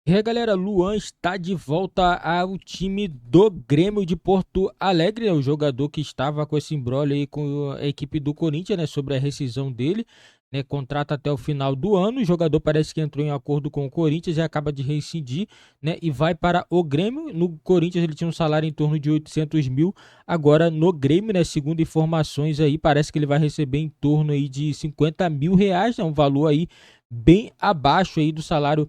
E aí, galera, Luan está de volta ao time do Grêmio de Porto Alegre, né? O jogador que estava com esse imbróglio aí com a equipe do Corinthians, né, sobre a rescisão dele, né, contrato até o final do ano. O jogador parece que entrou em acordo com o Corinthians e acaba de rescindir, né, e vai para o Grêmio. No Corinthians ele tinha um salário em torno de 800 mil, agora no Grêmio, né, segundo informações aí, parece que ele vai receber em torno aí de 50 mil reais, né, um valor aí bem abaixo aí do salário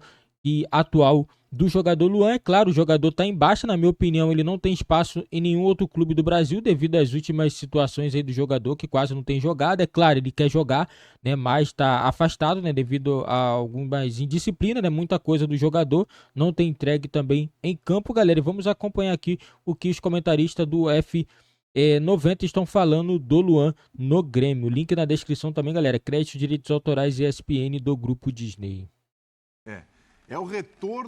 e atual do jogador Luan. É claro, o jogador está em baixa, na minha opinião, ele não tem espaço em nenhum outro clube do Brasil devido às últimas situações aí do jogador, que quase não tem jogado. É claro, ele quer jogar, né, mas está afastado, né, devido a algumas indisciplinas, né, muita coisa do jogador, não tem entregue também em campo, galera. E vamos acompanhar aqui o que os comentaristas do F90 estão falando do Luan no Grêmio. Link na descrição também, galera. Crédito, direitos autorais e ESPN do Grupo Disney. É o retorno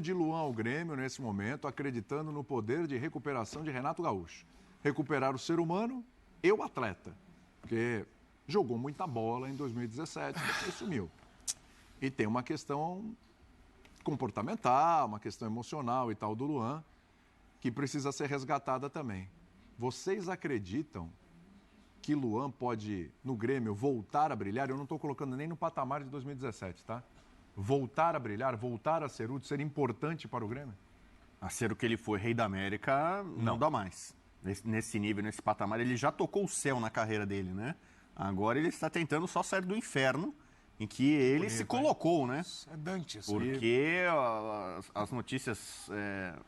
de Luan ao Grêmio nesse momento, acreditando no poder de recuperação de Renato Gaúcho. Recuperar o ser humano e o atleta, porque jogou muita bola em 2017 e sumiu. E tem uma questão comportamental, uma questão emocional e tal do Luan, que precisa ser resgatada também. Vocês acreditam que Luan pode, no Grêmio, voltar a brilhar? Eu não estou colocando nem no patamar de 2017, tá? Voltar a brilhar, voltar a ser útil, ser importante para o Grêmio? A ser o que ele foi, rei da América, não dá mais. Nesse nível, nesse patamar, ele já tocou o céu na carreira dele, né? Agora ele está tentando só sair do inferno em que ele se colocou, né? É Dantes. Porque as notícias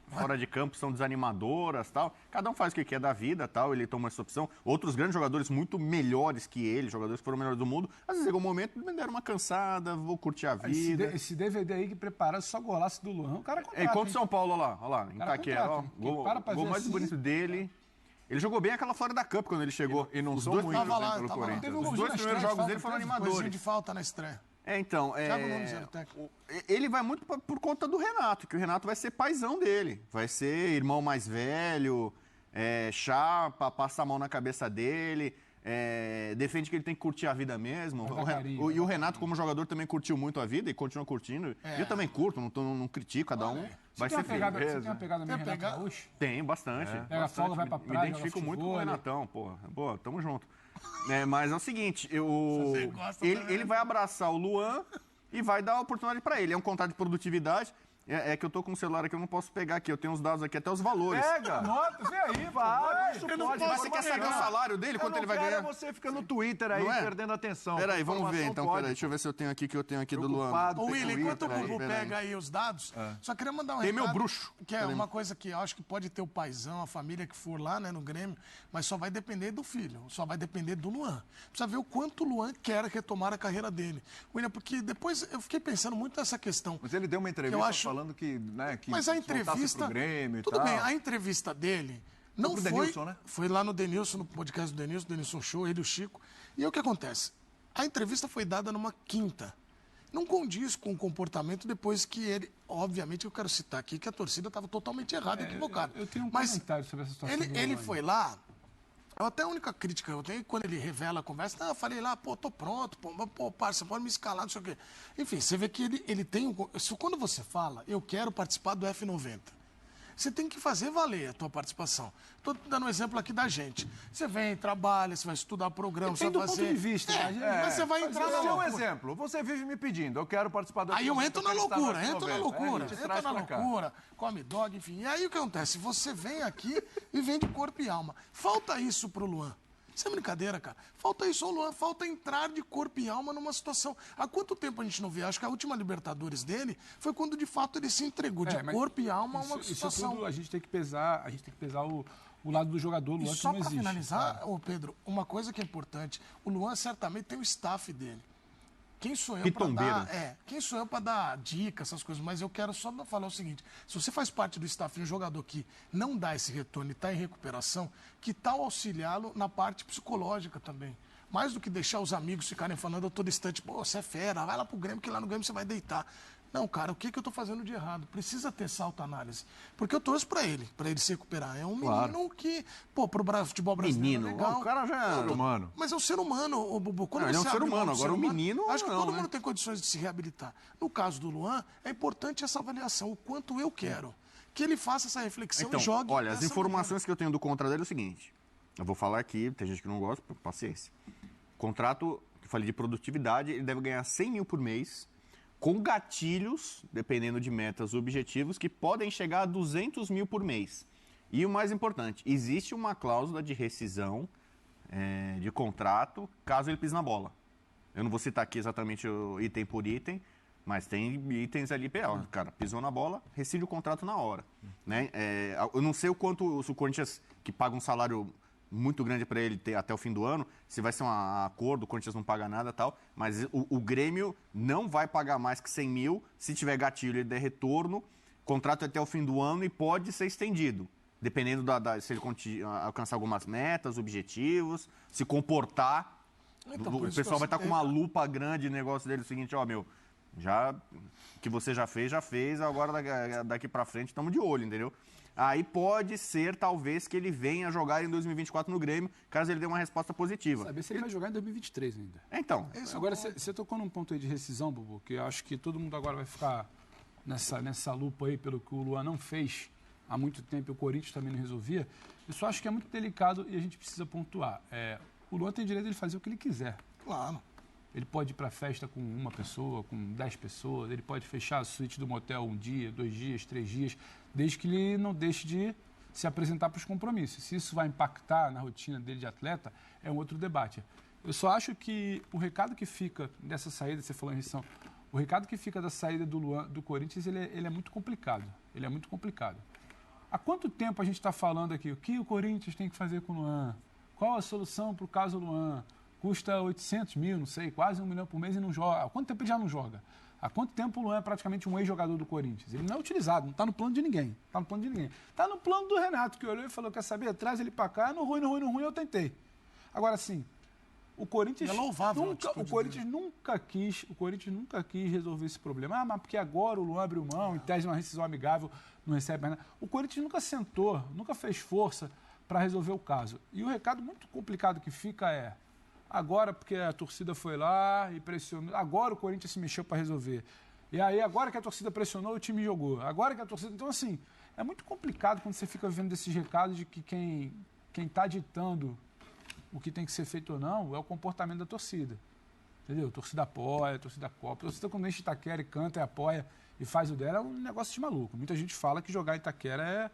fora de campo são desanimadoras, tal. Cada um faz o que quer da vida, tal. Ele toma essa opção. Outros grandes jogadores muito melhores que ele, jogadores que foram melhores do mundo, às vezes chegou um momento, me deram uma cansada, vou curtir a vida. Esse DVD aí que prepara só golaço do Luan, o cara contrata. Contra o São Paulo, olha lá, em Itaquera, ó. Gol mais assim, bonito dele. Ele jogou bem aquela Florida Cup quando ele chegou. E não os são dois muitos, tava né, lá, pelo tava lá. Corinthians. Teve um Os golzinho dois na primeiros estreia, jogos dele foram coisinha animadores. de falta na estreia. Então, Thiago Nunes era o técnico. ele vai muito por conta do Renato, que o Renato vai ser paizão dele. Vai ser irmão mais velho, chapa, passa a mão na cabeça dele, defende que ele tem que curtir a vida mesmo. E o Renato, como jogador, também curtiu muito a vida e continua curtindo. Eu também curto, não critico, cada um vai ser feliz. Você tem uma pegada meio Renato Gaúcho? Tem, bastante. Pega bastante. folga, vai pra praia, Me identifico muito com o Renatão, porra. Boa, tamo junto. Mas é o seguinte, ele vai abraçar o Luan e vai dar a oportunidade para ele. É um contrato de produtividade. É que eu tô com o celular aqui, eu não posso pegar aqui. Eu tenho os dados aqui, até os valores. Pega! Nota, vem aí, Vai! Você quer saber o salário dele? Quanto ele vai ganhar? Você fica no Twitter aí, perdendo atenção. Peraí, vamos ver então. Peraí, deixa eu ver se eu tenho aqui, que eu tenho aqui do Luan. Ô, William, enquanto o Gugu pega aí os dados, só queria mandar um Tem recado. meu bruxo. Que é uma coisa que eu acho que pode ter o paizão, a família que for lá, né, no Grêmio, mas só vai depender do filho, só vai depender do Luan. Precisa ver o quanto o Luan quer retomar a carreira dele. William, porque depois eu fiquei pensando muito nessa questão. Mas ele deu uma entrevista falando que, né, mas a entrevista, Grêmio e tudo tal. bem, a entrevista dele não foi, Denilson, né? Foi lá no Denilson, no podcast do Denilson Show, ele e o Chico. E aí o que acontece? A entrevista foi dada numa quinta. Não condiz com o comportamento depois que ele, obviamente eu quero citar aqui que a torcida estava totalmente errada, equivocada. Eu tenho um comentário sobre essa situação. Ele foi lá, até a única crítica que eu tenho, quando ele revela a conversa, eu falei lá, tô pronto, parça, pode me escalar, não sei o quê. Enfim, você vê que ele tem quando você fala, eu quero participar do F90, você tem que fazer valer a tua participação. Estou dando um exemplo aqui da gente. Você vem, trabalha, você vai estudar programa, você vai fazer... ponto de vista. Mas você vai entrar na Seu loucura. exemplo, você vive me pedindo, eu quero participar do Aí eu entro na loucura, entra na loucura, come dog, enfim. E aí o que acontece? Você vem aqui e vem de corpo e alma. Falta isso pro Luan. Isso é brincadeira, cara. Falta isso ao Luan, falta entrar de corpo e alma numa situação. Há quanto tempo a gente não vê? Acho que a última Libertadores dele foi quando de fato ele se entregou de corpo e alma a uma situação. Isso tudo a gente tem que pesar, o lado do jogador, o Luan, E só que não para existe. finalizar, ô Pedro, uma coisa que é importante, o Luan certamente tem o staff dele. Quem sou eu para dar, quem sou eu para dar dicas, essas coisas, mas eu quero só falar o seguinte, se você faz parte do staff de um jogador que não dá esse retorno e está em recuperação, que tal auxiliá-lo na parte psicológica também? Mais do que deixar os amigos ficarem falando, eu tô distante, pô, você é fera, vai lá pro Grêmio, que lá no Grêmio você vai deitar. Não, cara, o que eu tô fazendo de errado? Precisa ter essa autoanálise. Porque eu torço pra ele se recuperar. É um menino que, pô, pro futebol brasileiro é legal. O cara já É humano. Mas é um ser humano, o Bubu. Quando Ele é um você ser abre mão humano, do agora ser o menino acho que não, todo né? mundo tem condições de se reabilitar. No caso do Luan, é importante essa avaliação, o quanto eu quero. Que ele faça essa reflexão Então, e jogue. olha, as dessa informações que eu tenho do contrato dele é o seguinte. Eu vou falar aqui, tem gente que não gosta, paciência. Contrato, que eu falei de produtividade, ele deve ganhar 100 mil por mês, com gatilhos, dependendo de metas objetivos, que podem chegar a 200 mil por mês. E o mais importante, existe uma cláusula de rescisão de contrato, caso ele pise na bola. Eu não vou citar aqui exatamente o item por item, mas tem itens ali, cara, pisou na bola, rescinde o contrato na hora. Né? Eu não sei o quanto, se o Corinthians, que paga um salário muito grande para ele ter até o fim do ano, se vai ser um acordo, o Corinthians não paga nada e tal, mas o Grêmio não vai pagar mais que 100 mil, se tiver gatilho e der retorno, contrato até o fim do ano e pode ser estendido, dependendo se ele alcançar algumas metas, objetivos, se comportar. Então, O pessoal vai estar com uma lupa grande no negócio dele, o seguinte, já que você já fez, agora daqui para frente estamos de olho, entendeu? Aí pode ser, talvez, que ele venha jogar em 2024 no Grêmio, caso ele dê uma resposta positiva. Saber se ele vai jogar em 2023 ainda. Então. Agora, você tocou num ponto aí de rescisão, Bubu, que eu acho que todo mundo agora vai ficar nessa lupa aí pelo que o Luan não fez há muito tempo e o Corinthians também não resolvia. Eu só acho que é muito delicado e a gente precisa pontuar. O Luan tem direito de fazer o que ele quiser. Claro. Ele pode ir para festa com uma pessoa, com 10 pessoas, ele pode fechar a suíte do motel 1 dia, 2 dias, 3 dias, desde que ele não deixe de se apresentar para os compromissos. Se isso vai impactar na rotina dele de atleta, é um outro debate. Eu só acho que o recado que fica dessa saída, você falou em restrição, o recado que fica da saída do Luan, do Corinthians, ele é muito complicado. Ele é muito complicado. Há quanto tempo a gente está falando aqui? O que o Corinthians tem que fazer com o Luan? Qual a solução para o caso Luan? Custa 800 mil, não sei, quase 1 milhão por mês e não joga. Há quanto tempo ele já não joga? Há quanto tempo o Luan é praticamente um ex-jogador do Corinthians? Ele não é utilizado, não está no plano de ninguém. Está no plano do Renato, que olhou e falou, quer saber, traz ele para cá, no ruim, eu tentei. Agora, sim, o Corinthians, o Corinthians nunca quis resolver esse problema. Mas porque agora o Luan abriu mão, em tese uma rescisão amigável, não recebe mais nada. O Corinthians nunca sentou, nunca fez força para resolver o caso. E o recado muito complicado que fica agora, porque a torcida foi lá e pressionou, agora o Corinthians se mexeu para resolver. E aí, agora que a torcida pressionou, o time jogou. Agora que a torcida... Então, assim, é muito complicado quando você fica vendo desses recados de que quem está ditando o que tem que ser feito ou não é o comportamento da torcida. Entendeu? A torcida apoia, a torcida copa. A torcida, quando enche Itaquera e canta e apoia e faz o dela, é um negócio de maluco. Muita gente fala que jogar em Itaquera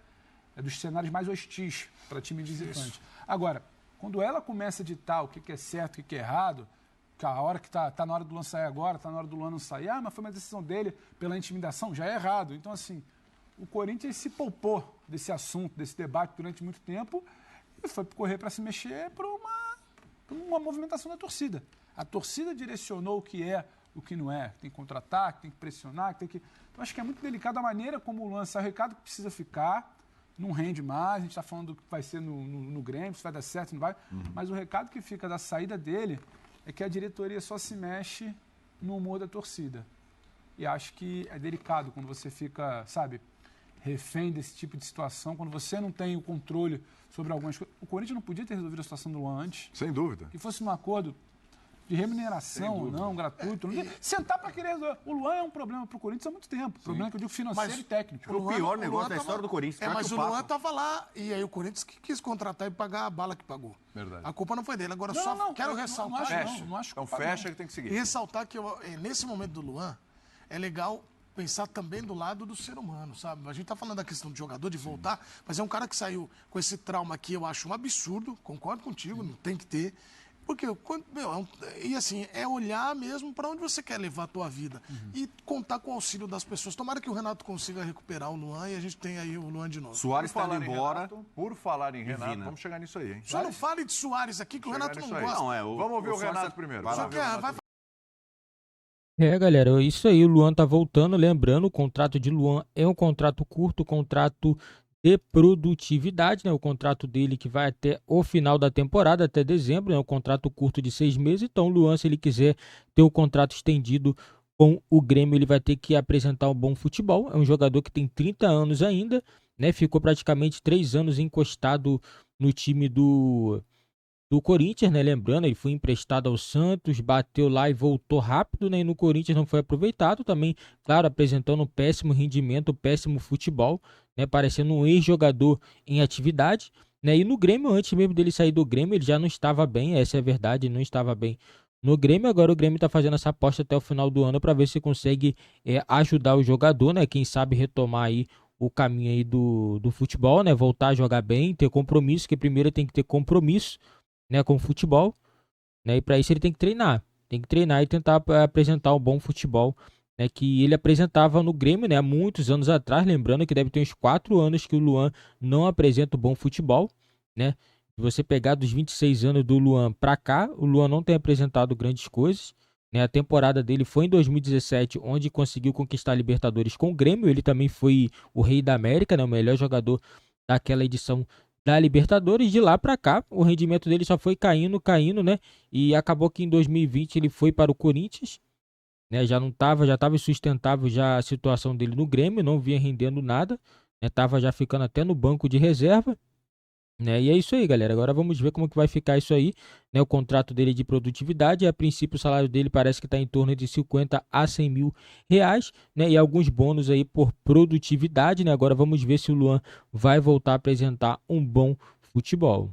é dos cenários mais hostis para time visitante. Agora, quando ela começa a ditar o que é certo, o que é errado, que a hora que tá na hora do Luan sair agora, tá na hora do Luan não sair, mas foi uma decisão dele pela intimidação, já é errado. Então, assim, o Corinthians se poupou desse assunto, desse debate durante muito tempo e foi correr para se mexer por uma movimentação da torcida. A torcida direcionou o que é, o que não é. Tem que contra-ataque, tem que pressionar, tem que... Então, acho que é muito delicado a maneira como o Luan sai, o recado que precisa ficar... Não rende mais, a gente está falando do que vai ser no Grêmio, se vai dar certo, se não vai. Mas o recado que fica da saída dele é que a diretoria só se mexe no humor da torcida. E acho que é delicado quando você fica, refém desse tipo de situação, quando você não tem o controle sobre algumas coisas. O Corinthians não podia ter resolvido a situação do Luan antes. Sem dúvida. Que fosse num acordo de remuneração ou não, gratuito. Sentar para querer resolver. O Luan é um problema para o Corinthians há muito tempo. Problema que eu digo financeiro e técnico. Foi o pior negócio da história do Corinthians. Mas o Luan estava lá e aí o Corinthians que quis contratar e pagar a bala que pagou. Verdade. A culpa não foi dele. Agora, quero ressaltar. Não acho Então fecha que tem que seguir. E ressaltar que nesse momento do Luan, é legal pensar também do lado do ser humano, sabe? A gente tá falando da questão do jogador, de voltar, mas é um cara que saiu com esse trauma aqui, eu acho um absurdo, concordo contigo, não tem que ter. Porque, e assim, é olhar mesmo para onde você quer levar a tua vida e contar com o auxílio das pessoas. Tomara que o Renato consiga recuperar o Luan e a gente tenha aí o Luan de novo. Soares está indo embora. Por falar em Renato, vamos chegar nisso aí, hein? Só não fale de Soares aqui, que o Renato não gosta. Vamos ouvir o Renato primeiro. Galera, isso aí, o Luan tá voltando, lembrando, o contrato de Luan é um contrato curto, contrato de produtividade, né? O contrato dele que vai até o final da temporada, até dezembro, é um contrato curto de 6 meses, então o Luan, se ele quiser ter um contrato estendido com o Grêmio ele vai ter que apresentar um bom futebol. É um jogador que tem 30 anos ainda, né? Ficou praticamente 3 anos encostado no time do Corinthians, né? Lembrando, ele foi emprestado ao Santos, bateu lá e voltou rápido, né? E no Corinthians não foi aproveitado também, claro, apresentando um péssimo rendimento, um péssimo futebol, né? Parecendo um ex-jogador em atividade, né? E no Grêmio, antes mesmo dele sair do Grêmio, ele já não estava bem, essa é a verdade, não estava bem no Grêmio. Agora o Grêmio está fazendo essa aposta até o final do ano para ver se consegue ajudar o jogador, né? Quem sabe retomar aí o caminho aí do futebol, né? Voltar a jogar bem, ter compromisso, que primeiro tem que ter compromisso, né, com o futebol, né? E para isso ele tem que treinar. Tem que treinar e tentar apresentar um bom futebol, né, que ele apresentava no Grêmio, né, há muitos anos atrás. Lembrando que deve ter uns 4 anos que o Luan não apresenta um bom futebol, né? Se você pegar dos 26 anos do Luan para cá, o Luan não tem apresentado grandes coisas, né? A temporada dele foi em 2017, onde conseguiu conquistar a Libertadores com o Grêmio. Ele também foi o rei da América, né, o melhor jogador daquela edição da Libertadores. De lá para cá, o rendimento dele só foi caindo, né? E acabou que em 2020 ele foi para o Corinthians, né? Já estava insustentável já a situação dele no Grêmio, não vinha rendendo nada, né? Tava já ficando até no banco de reserva, né? E é isso aí, galera. Agora vamos ver como que vai ficar isso aí, né? O contrato dele de produtividade, a princípio o salário dele parece que está em torno de 50 a 100 mil reais, né? E alguns bônus aí por produtividade, né? Agora vamos ver se o Luan vai voltar a apresentar um bom futebol.